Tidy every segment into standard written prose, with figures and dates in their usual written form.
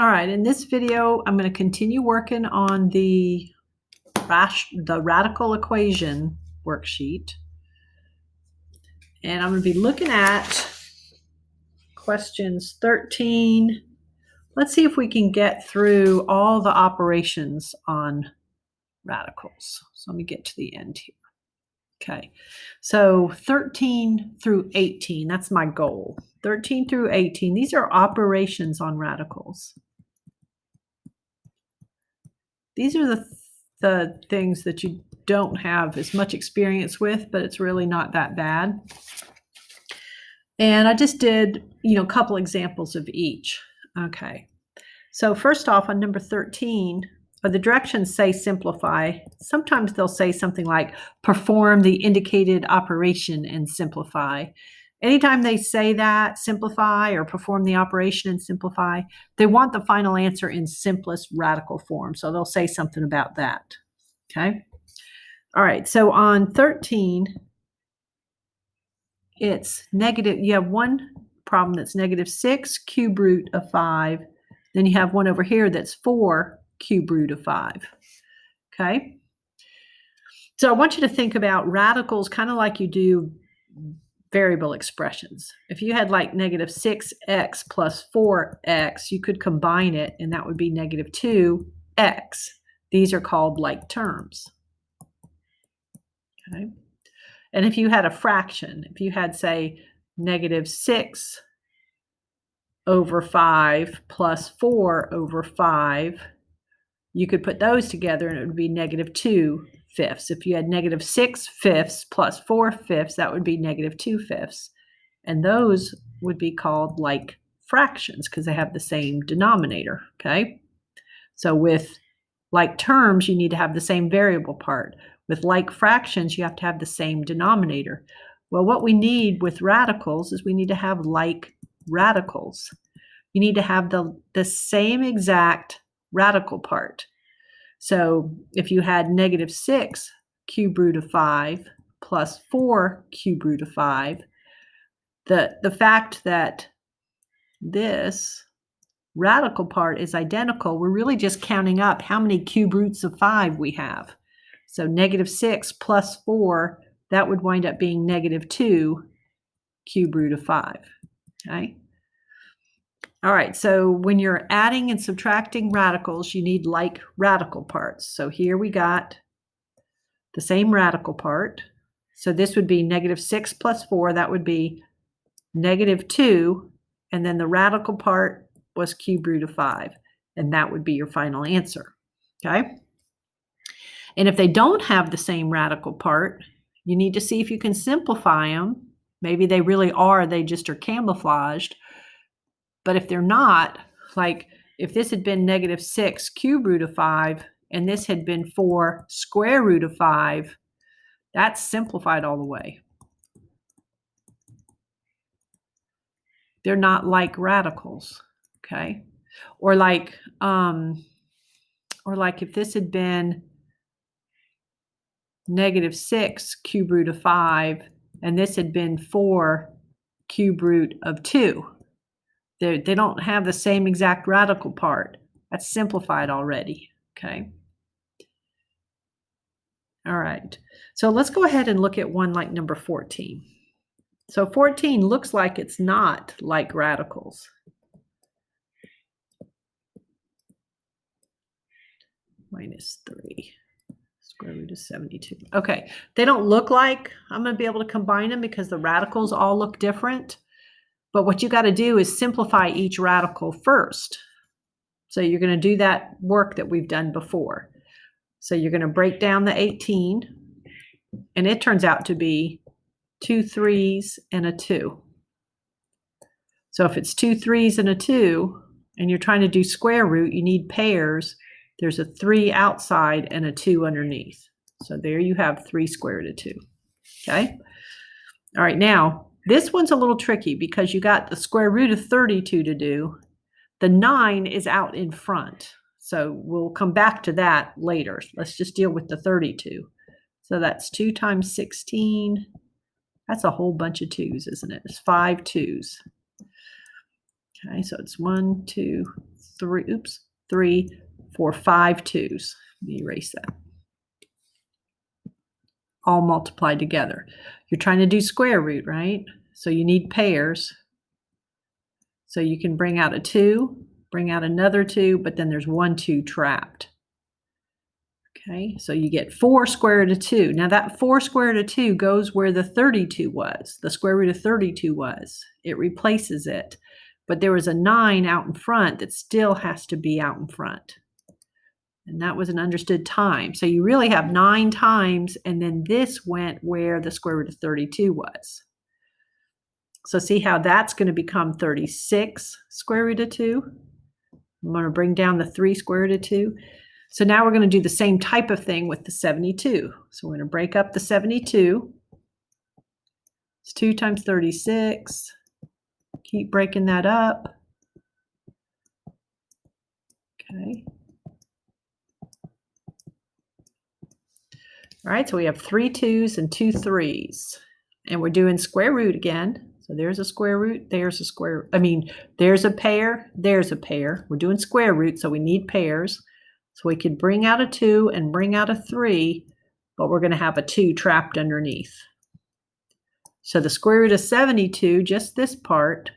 All right, in this video, I'm going to continue working on the radical equation worksheet. And I'm going to be looking at questions 13. Let's see if we can get through all the operations on radicals. So let me get to the end here. Okay, so 13 through 18, that's my goal. 13 through 18, these are operations on radicals. These are the things that you don't have as much experience with, but it's really not that bad. And I just did, a couple examples of each. Okay, so first off, on number 13, the directions say simplify. Sometimes they'll say something like perform the indicated operation and simplify. Anytime they say that, simplify or perform the operation and simplify, they want the final answer in simplest radical form. So they'll say something about that. Okay. All right. So on 13, it's negative. You have one problem that's -6 cube root of 5. Then you have one over here that's 4 cube root of 5. Okay. So I want you to think about radicals kind of like you do variable expressions. If you had like -6x plus 4x, you could combine it and that would be -2x. These are called like terms. Okay. And if you had a fraction, if you had say -6 over 5 plus 4 over 5, you could put those together and it would be -2 fifths. If you had -6 fifths plus 4 fifths, that would be -2 fifths. And those would be called like fractions because they have the same denominator, okay? So with like terms, you need to have the same variable part. With like fractions, you have to have the same denominator. Well, what we need with radicals is we need to have like radicals. You need to have the same exact radical part. So if you had -6 cube root of 5 plus 4 cube root of 5, the fact that this radical part is identical, we're really just counting up how many cube roots of 5 we have. So -6 plus 4, that would wind up being -2 cube root of 5. Okay. All right, so when you're adding and subtracting radicals, you need like radical parts. So here we got the same radical part. So this would be -6 plus 4, that would be -2, and then the radical part was cube root of 5, and that would be your final answer, okay? And if they don't have the same radical part, you need to see if you can simplify them. Maybe they really are, they just are camouflaged. But if they're not, like if this had been -6 cube root of 5 and this had been 4 square root of 5, that's simplified all the way. They're not like radicals, okay? Or like if this had been -6 cube root of 5 and this had been 4 cube root of 2. They don't have the same exact radical part. That's simplified already, okay? All right, so let's go ahead and look at one like number 14. So 14 looks like it's not like radicals. -3 square root of 72. Okay, they don't look like I'm going to be able to combine them because the radicals all look different. But what you got to do is simplify each radical first. So you're going to do that work that we've done before. So you're going to break down the 18, and it turns out to be 2 3s and a 2. So if it's 2 3s and a 2, and you're trying to do square root, you need pairs. There's a 3 outside and a 2 underneath. So there you have 3 square root of 2. Okay? All right, now, this one's a little tricky because you got the square root of 32 to do. The 9 is out in front. So we'll come back to that later. Let's just deal with the 32. So that's 2 times 16. That's a whole bunch of 2s, isn't it? It's 5 2s. Okay, so it's 1, 2, 3, 4, 5 2s. Let me erase that. All multiplied together. You're trying to do square root, right? So you need pairs. So you can bring out a 2, bring out another 2, but then there's 1 2 trapped. Okay, so you get 4 square root of 2. Now that 4 square root of 2 goes where the 32 was, the square root of 32 was. It replaces it. But there was a 9 out in front that still has to be out in front. And that was an understood time. So you really have 9 times, and then this went where the square root of 32 was. So see how that's going to become 36 square root of 2. I'm going to bring down the 3 square root of 2. So now we're going to do the same type of thing with the 72. So we're going to break up the 72. It's 2 times 36. Keep breaking that up. Okay. All right, so we have 3 2s and 2 3s. And we're doing square root again. So there's a square root, there's a square, there's a pair, there's a pair. We're doing square root, so we need pairs. So we could bring out a 2 and bring out a 3, but we're going to have a 2 trapped underneath. So the square root of 72, just this part,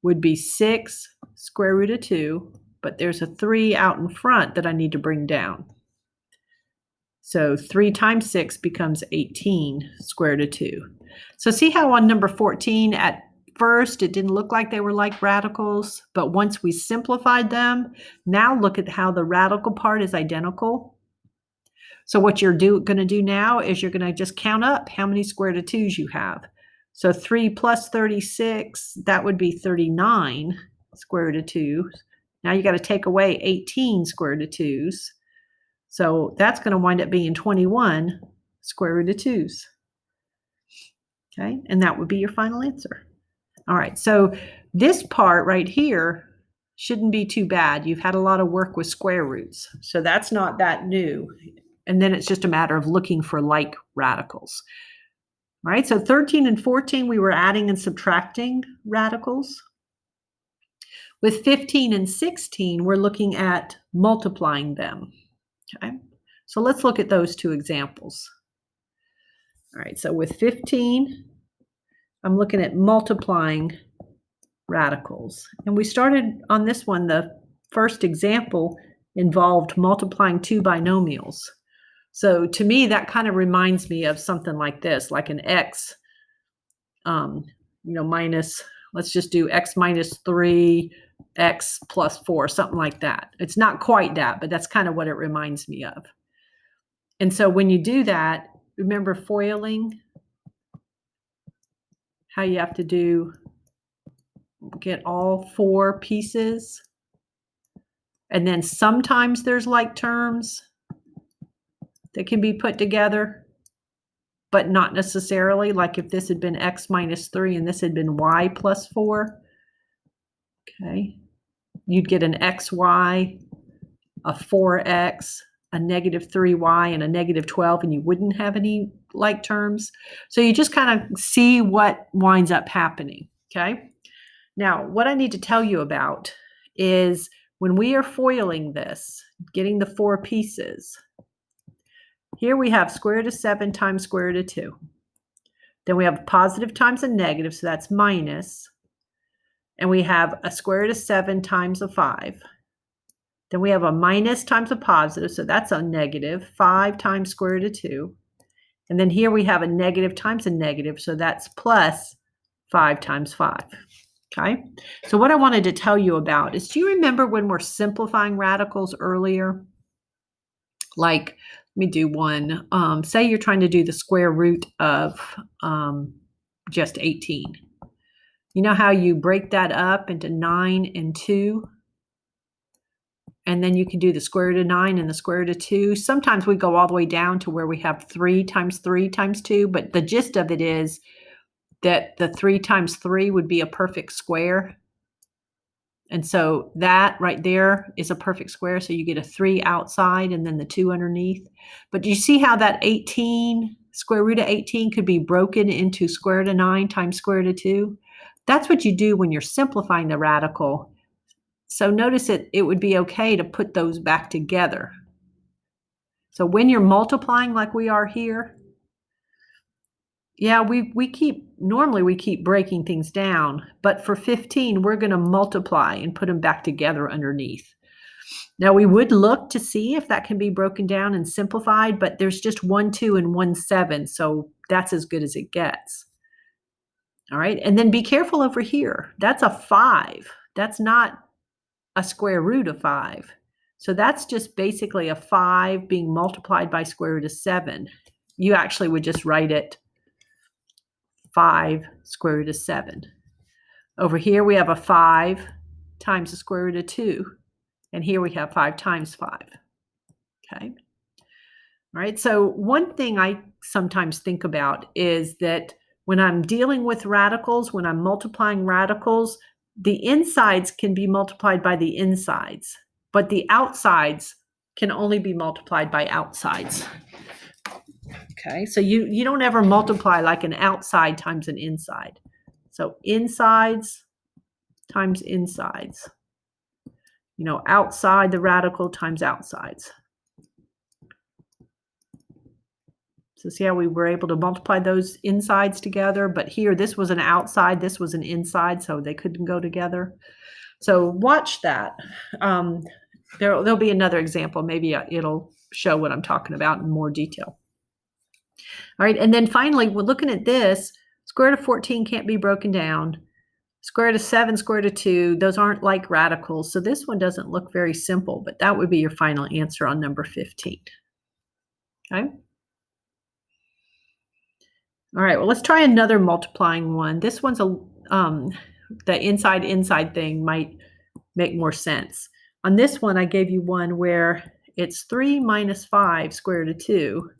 would be 6 square root of 2, but there's a 3 out in front that I need to bring down. So 3 times 6 becomes 18 square root of 2. So see how on number 14, at first it didn't look like they were like radicals, but once we simplified them, now look at how the radical part is identical. So what you're going to do now is you're going to just count up how many square root of 2s you have. So 3 plus 36, that would be 39 square root of 2. Now you got to take away 18 square root of 2s. So that's going to wind up being 21 square root of 2s. Okay, and that would be your final answer. All right, so this part right here shouldn't be too bad. You've had a lot of work with square roots, so that's not that new. And then it's just a matter of looking for like radicals. All right, so 13 and 14, we were adding and subtracting radicals. With 15 and 16, we're looking at multiplying them. Okay, so let's look at those two examples. All right, so with 15, I'm looking at multiplying radicals. And we started on this one, the first example involved multiplying 2 binomials. So to me, that kind of reminds me of something like this, like an x, minus, let's just do x minus 3, x plus 4, something like that. It's not quite that, but that's kind of what it reminds me of. And so when you do that, remember foiling, how you have to get all 4 pieces. And then sometimes there's like terms that can be put together, but not necessarily. Like if this had been x minus 3 and this had been y plus 4, okay, you'd get an xy, a 4x, a negative 3y, and a negative 12, and you wouldn't have any like terms. So you just kind of see what winds up happening, okay? Now, what I need to tell you about is when we are foiling this, getting the 4 pieces, here we have square root of 7 times square root of 2. Then we have positive times a negative, so that's minus. And we have a square root of 7 times a 5. Then we have a minus times a positive, so that's a negative, 5 times square root of 2. And then here we have a negative times a negative, so that's plus 5 times 5. Okay, so what I wanted to tell you about is, do you remember when we're simplifying radicals earlier? Like, let me do one. Say you're trying to do the square root of just 18. You know how you break that up into 9 and 2? And then you can do the square root of 9 and the square root of 2. Sometimes we go all the way down to where we have 3 times 3 times 2, but the gist of it is that the 3 times 3 would be a perfect square. And so that right there is a perfect square. So you get a 3 outside and then the 2 underneath. But do you see how that 18, square root of 18 could be broken into square root of 9 times square root of 2? That's what you do when you're simplifying the radical. So notice it would be okay to put those back together. So when you're multiplying like we are here, yeah, normally we keep breaking things down, but for 15, we're going to multiply and put them back together underneath. Now we would look to see if that can be broken down and simplified, but there's just 1, 2, and 1, 7, so that's as good as it gets. All right, and then be careful over here. That's a 5. That's not a square root of 5. So that's just basically a 5 being multiplied by square root of 7. You actually would just write it 5 square root of 7. Over here we have a 5 times the square root of 2. And here we have 5 times 5. Okay. All right. So one thing I sometimes think about is that when I'm dealing with radicals, when I'm multiplying radicals, the insides can be multiplied by the insides, but the outsides can only be multiplied by outsides. Okay, so you don't ever multiply like an outside times an inside. So insides times insides. You know, outside the radical times outsides. So see how we were able to multiply those insides together, but here this was an outside, this was an inside, so they couldn't go together. So watch that. There'll be another example. Maybe it'll show what I'm talking about in more detail. All right, and then finally, we're looking at this. Square root of 14 can't be broken down. Square root of 7, square root of 2, those aren't like radicals. So this one doesn't look very simple, but that would be your final answer on number 15. Okay. All right, well, let's try another multiplying one. This one's the inside thing might make more sense. On this one, I gave you one where it's 3 minus 5 square root of 2,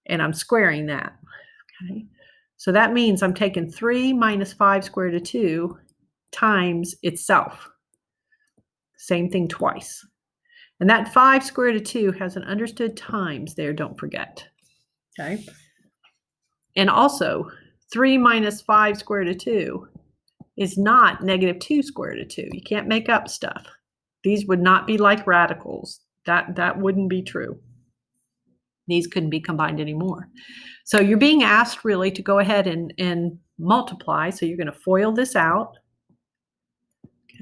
and I'm squaring that. Okay. So that means I'm taking 3 minus 5 square root of 2 times itself. Same thing twice. And that 5 square root of 2 has an understood times there, don't forget. Okay. And also, 3 minus 5 square root of 2 is not negative 2 square root of 2. You can't make up stuff. These would not be like radicals. That wouldn't be true. These couldn't be combined anymore. So you're being asked really to go ahead and multiply. So you're going to FOIL this out.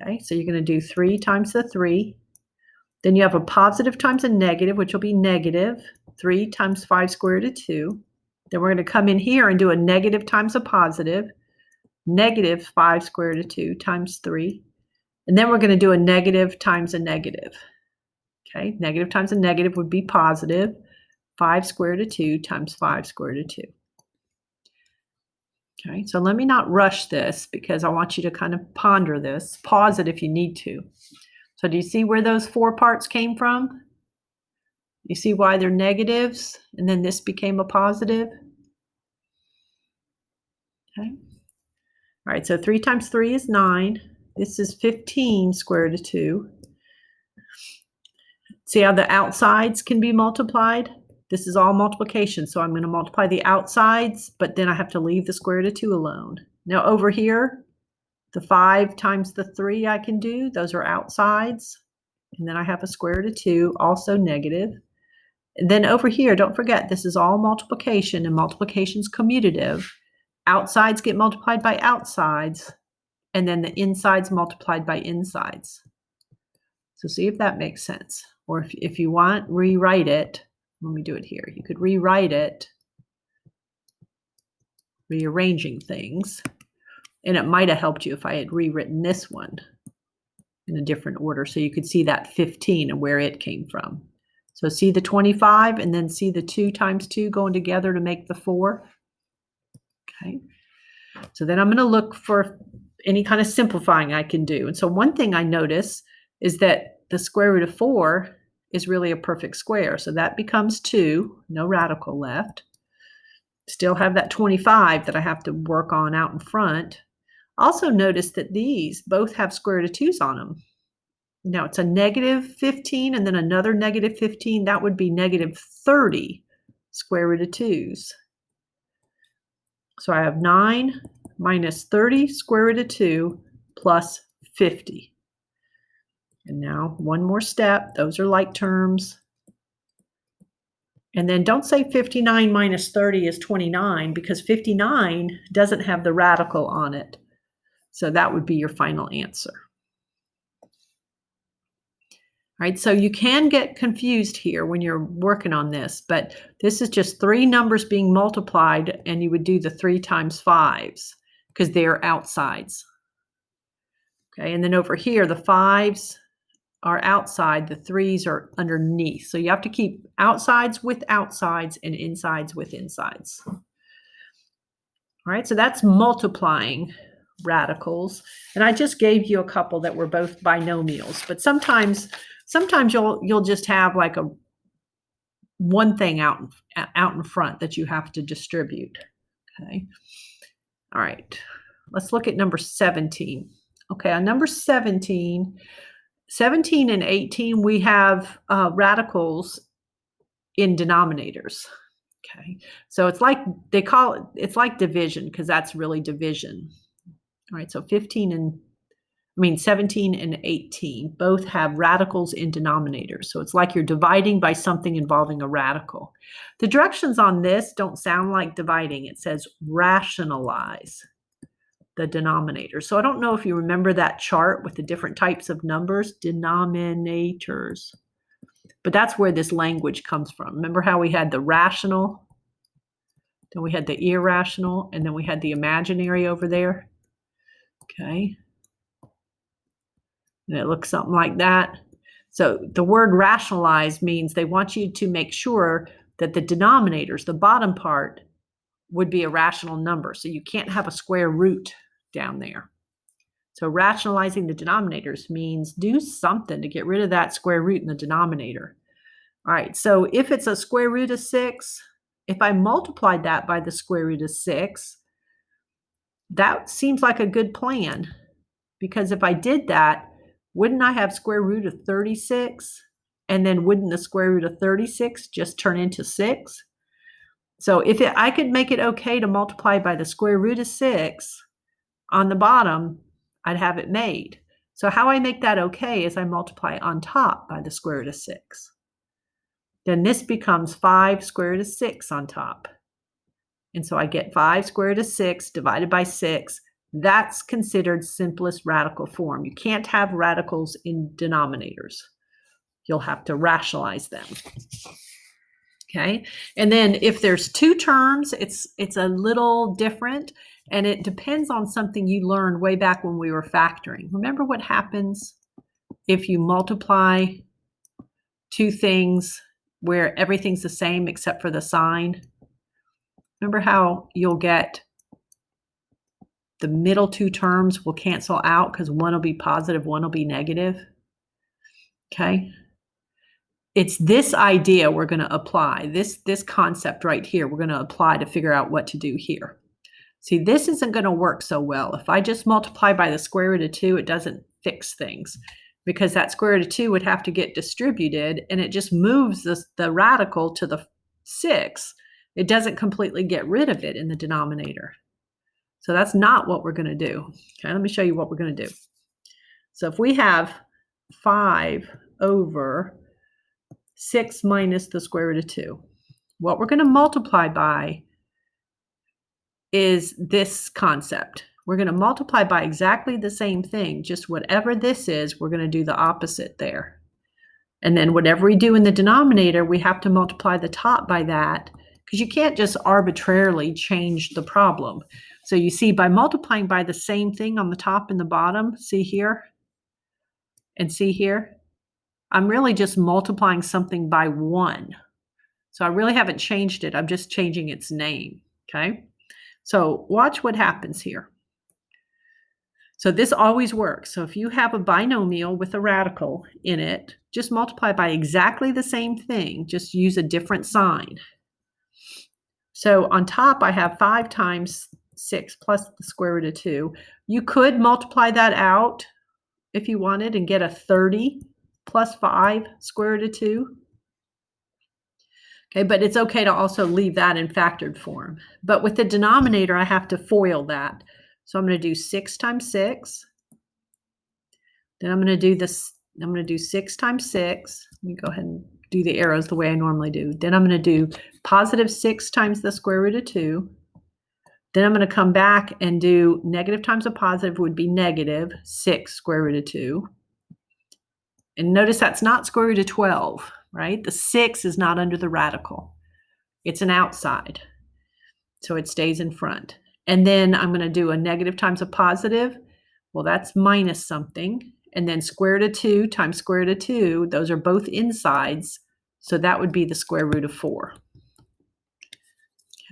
Okay, so you're going to do 3 times the 3. Then you have a positive times a negative, which will be negative 3 times 5 square root of 2. Then we're going to come in here and do a negative times a positive, negative 5 square root of 2 times 3. And then we're going to do a negative times a negative. Okay, negative times a negative would be positive 5 square root of 2 times 5 square root of 2. Okay, so let me not rush this because I want you to kind of ponder this. Pause it if you need to. So do you see where those 4 parts came from? You see why they're negatives, and then this became a positive? Okay. All right, so 3 times 3 is 9. This is 15 square root of 2. See how the outsides can be multiplied? This is all multiplication, so I'm going to multiply the outsides, but then I have to leave the square root of 2 alone. Now over here, the 5 times the 3 I can do, those are outsides. And then I have a square root of 2, also negative. And then over here, don't forget, this is all multiplication, and multiplication is commutative. Outsides get multiplied by outsides, and then the insides multiplied by insides. So see if that makes sense. Or if you want, rewrite it. Let me do it here. You could rewrite it, rearranging things. And it might have helped you if I had rewritten this one in a different order so you could see that 15 and where it came from. So see the 25 and then see the 2 times 2 going together to make the 4. Okay. So then I'm going to look for any kind of simplifying I can do. And so one thing I notice is that the square root of 4 is really a perfect square. So that becomes 2, no radical left. Still have that 25 that I have to work on out in front. Also notice that these both have square root of 2's on them. Now it's a negative 15 and then another negative 15. That would be negative 30 square root of 2's. So I have 9 minus 30 square root of 2 plus 50. And now one more step. Those are like terms. And then don't say 59 minus 30 is 29 because 59 doesn't have the radical on it. So that would be your final answer. All right, so you can get confused here when you're working on this, but this is just three numbers being multiplied, and you would do the 3 times 5s because they're outsides. Okay, and then over here, the 5s are outside, the 3s are underneath. So you have to keep outsides with outsides and insides with insides. All right, so that's multiplying radicals. And I just gave you a couple that were both binomials, but sometimes you'll just have like a one thing out in front that you have to distribute. Okay. All right. Let's look at number 17. Okay, on number 17 and 18, we have radicals in denominators. Okay, so it's like they call it, it's like division because that's really division. All right, so 17 and 18 both have radicals in denominators. So it's like you're dividing by something involving a radical. The directions on this don't sound like dividing. It says rationalize the denominator. So I don't know if you remember that chart with the different types of numbers, denominators. But that's where this language comes from. Remember how we had the rational, then we had the irrational, and then we had the imaginary over there? Okay. And it looks something like that. So the word rationalize means they want you to make sure that the denominators, the bottom part, would be a rational number. So you can't have a square root down there. So rationalizing the denominators means do something to get rid of that square root in the denominator. All right, so if it's a square root of 6, if I multiplied that by the square root of 6, that seems like a good plan. Because if I did that, wouldn't I have square root of 36? And then wouldn't the square root of 36 just turn into 6? So if I could make it okay to multiply by the square root of 6 on the bottom, I'd have it made. So how I make that okay is I multiply on top by the square root of 6. Then this becomes 5 square root of 6 on top. And so I get 5 square root of 6 divided by 6. That's considered simplest radical form. You can't have radicals in denominators. You'll have to rationalize them. Okay, and then if there's two terms, it's a little different, and it depends on something you learned way back when we were factoring. Remember what happens if you multiply two things where everything's the same except for the sign? Remember how you'll get the middle two terms will cancel out because one will be positive, one will be negative? Okay. It's this idea we're going to apply, this concept right here, we're going to apply to figure out what to do here. See, this isn't going to work so well. If I just multiply by the square root of 2, it doesn't fix things because that square root of 2 would have to get distributed, and it just moves the radical to the 6. It doesn't completely get rid of it in the denominator. So that's not what we're going to do. Okay, let me show you what we're going to do. So if we have 5 over 6 minus the square root of 2. What we're going to multiply by is this concept. We're going to multiply by exactly the same thing, just whatever this is, we're going to do the opposite there. And then whatever we do in the denominator, we have to multiply the top by that because you can't just arbitrarily change the problem. So you see, by multiplying by the same thing on the top and the bottom, see here and see here, I'm really just multiplying something by 1. So I really haven't changed it. I'm just changing its name, okay? So watch what happens here. So this always works. So if you have a binomial with a radical in it, just multiply by exactly the same thing. Just use a different sign. So on top, I have 5 times 6 plus the square root of 2. You could multiply that out if you wanted and get a 30 plus 5 square root of 2. Okay, but it's okay to also leave that in factored form. But with the denominator, I have to FOIL that. So I'm going to do 6 times 6. Then I'm going to do I'm going to do 6 times 6. Let me go ahead and do the arrows the way I normally do. Then I'm going to do positive 6 times the square root of 2. Then I'm going to come back and do negative times a positive would be negative 6 square root of 2. And notice that's not square root of 12, right? The 6 is not under the radical. It's an outside. So it stays in front. And then I'm going to do a negative times a positive. Well, that's minus something. And then square root of 2 times square root of 2. Those are both insides. So that would be the square root of 4.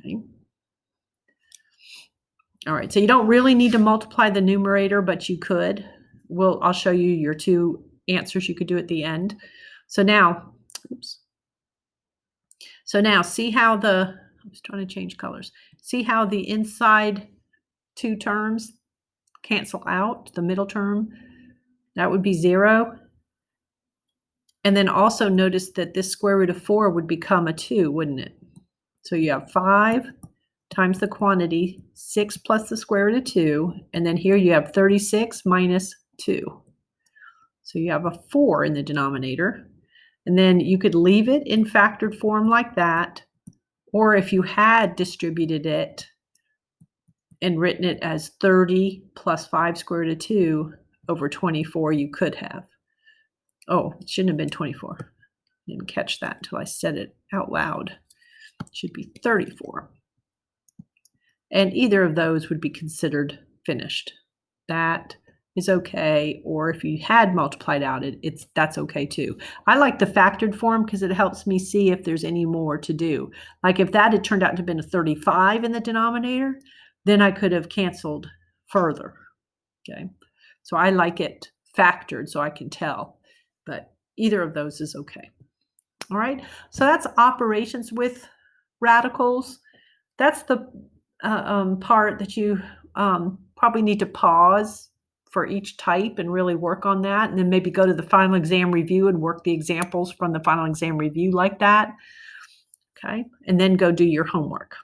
Okay. All right, so you don't really need to multiply the numerator, but you could. I'll show you your 2 answers you could do at the end. So now, see how I was trying to change colors. See how the inside 2 terms cancel out, the middle term? That would be 0. And then also notice that this square root of 4 would become a 2, wouldn't it? So you have 5 times the quantity, 6 plus the square root of 2, and then here you have 36 minus 2. So you have a 4 in the denominator. And then you could leave it in factored form like that, or if you had distributed it and written it as 30 plus 5 square root of 2 over 24, you could have. Oh, it shouldn't have been 24. Didn't catch that until I said it out loud. It should be 34. And either of those would be considered finished. That is okay. Or if you had multiplied out that's okay too. I like the factored form because it helps me see if there's any more to do. Like if that had turned out to have been a 35 in the denominator, then I could have canceled further. Okay. So I like it factored so I can tell, but either of those is okay. All right. So that's operations with radicals. That's the part that you probably need to pause for each type and really work on that, and then maybe go to the final exam review and work the examples from the final exam review like that. Okay, and then go do your homework.